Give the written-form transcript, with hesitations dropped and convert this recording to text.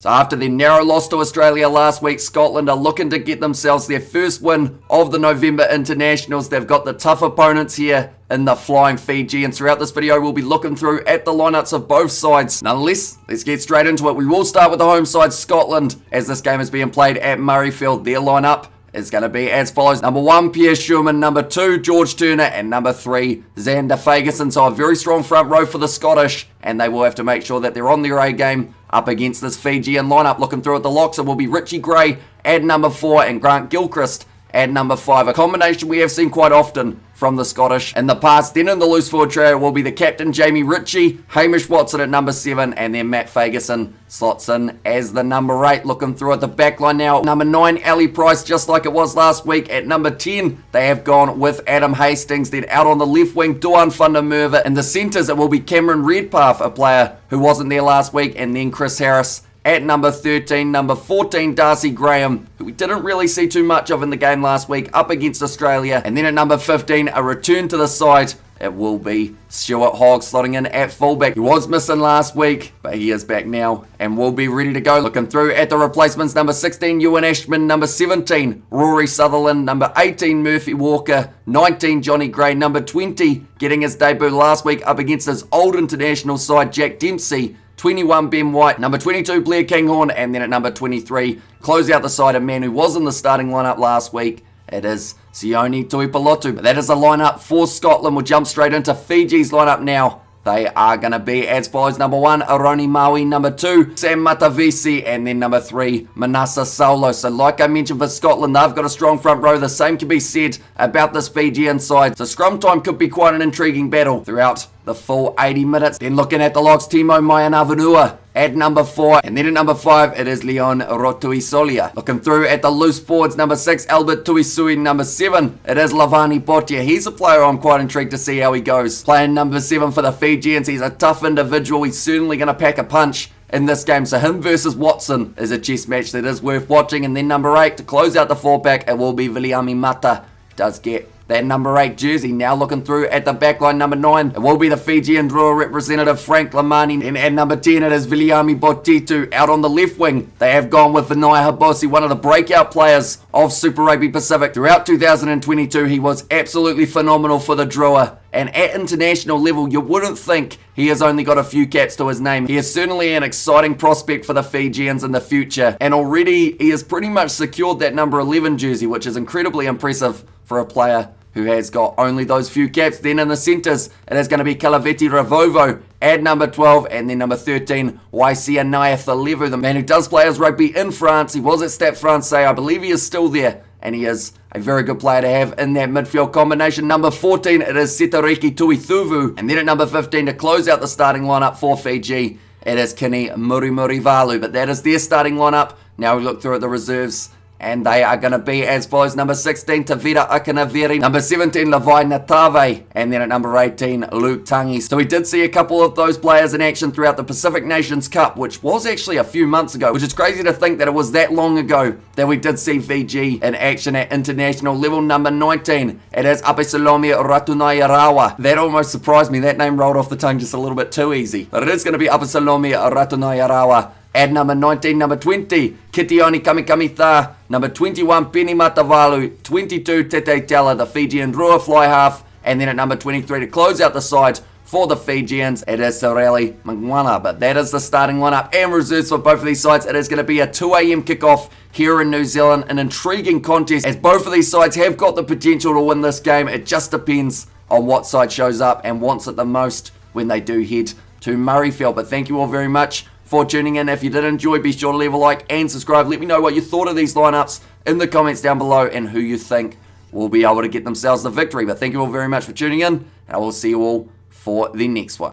So after their narrow loss to Australia last week, Scotland are looking to get themselves their first win of the November internationals. They've got the tough opponents here in the Flying Fiji, and throughout this video we'll be looking through at the lineups of both sides. Nonetheless, let's get straight into it. We will start with the home side, Scotland, as this game is being played at Murrayfield. Their lineup is going to be as follows. Number 1, Pierre Schumann. Number 2, George Turner. And number 3, Xander Fagerson. So a very strong front row for the Scottish, and they will have to make sure that they're on their A game up against this Fijian lineup. Looking through at the locks, it will be Richie Gray at number 4 and Grant Gilchrist at number 5. A combination we have seen quite often from the Scottish in the past. Then in the loose forward trio will be the captain Jamie Ritchie, Hamish Watson at number 7, and then Matt Fagerson slots in as the number 8. Looking through at the back line now, number 9, Ali Price, just like it was last week. At number 10, they have gone with Adam Hastings. Then out on the left wing, Duan van der Merwe. In the centres, it will be Cameron Redpath, a player who wasn't there last week, and then Chris Harris at number 13, number 14, Darcy Graham, who we didn't really see too much of in the game last week, up against Australia. And then at number 15, a return to the side, it will be Stuart Hogg slotting in at fullback. He was missing last week, but he is back now and will be ready to go. Looking through at the replacements, number 16, Ewan Ashman, number 17, Rory Sutherland, number 18, Murphy Walker, 19, Johnny Gray, number 20, getting his debut last week up against his old international side, Jack Dempsey, 21, Ben White, number 22, Blair Kinghorn, and then at number 23, close out the side, a man who was in the starting lineup last week. It is Sione Tuipulotu. But that is the lineup for Scotland. We'll jump straight into Fiji's lineup now. They are going to be as follows. Number 1, Aroni Maui. Number 2, Sam Matavesi. And then number 3, Manasa Saulo. So like I mentioned for Scotland, they've got a strong front row. The same can be said about this Fijian side. So scrum time could be quite an intriguing battle throughout the full 80 minutes. Then looking at the locks, Timo Mayanavunua at number 4, and then at number 5 it is Leon Rotuisolia. Looking through at the loose forwards, number 6, Albert Tuisui. Number 7, it is Lavani Botia. He's a player I'm quite intrigued to see how he goes. Playing number 7 for the Fijians, he's a tough individual. He's certainly going to pack a punch in this game, so him versus Watson is a chess match that is worth watching. And then number 8, to close out the 4-pack, it will be Viliami Mata. Does get that number 8 jersey. Now looking through at the back line, number 9, it will be the Fijian Drua representative Frank Lamani. And at number 10, it is Viliami Botitu. Out on the left wing, they have gone with Vinaya Habosi, one of the breakout players of Super Rugby Pacific. Throughout 2022, he was absolutely phenomenal for the Drua. And at international level, you wouldn't think he has only got a few caps to his name. He is certainly an exciting prospect for the Fijians in the future. And already, he has pretty much secured that number 11 jersey, which is incredibly impressive for a player who has got only those few caps. Then in the centres, it is going to be Kalaveti Ravovo at number 12, and then number 13, Waisia Naiathalevu, the man who does play his rugby in France. He was at Stade Francais. I believe he is still there, and he is a very good player to have in that midfield combination. Number 14, it is Setariki Tuithuvu, and then at number 15, to close out the starting lineup for Fiji, it is Kini Murimurivalu. But that is their starting lineup. Now we look through at the reserves, and they are going to be as follows. Number 16, Tavira Akanaveri. Number 17, Levi Natave. And then at number 18, Luke Tangi. So we did see a couple of those players in action throughout the Pacific Nations Cup, which was actually a few months ago, which is crazy to think that it was that long ago that we did see Fiji in action at international level. Number 19, it is Apesalome Ratunayarawa. That almost surprised me. That name rolled off the tongue just a little bit too easy. But it is going to be Apesalome Ratunayarawa. At number 19, number 20, Kitioni Kamikamitha. Number 21, Penny Matavalu. 22, Tete Tala, the Fijian Drua fly half. And then at number 23, to close out the side for the Fijians, it is Sareli Mangwana. But that is the starting lineup and reserves for both of these sides. It is going to be a 2 a.m. kickoff here in New Zealand. An intriguing contest, as both of these sides have got the potential to win this game. It just depends on what side shows up and wants it the most when they do head to Murrayfield. But thank you all very much for tuning in. If you did enjoy, be sure to leave a like and subscribe. Let me know what you thought of these lineups in the comments down below and who you think will be able to get themselves the victory. But thank you all very much for tuning in, and I will see you all for the next one.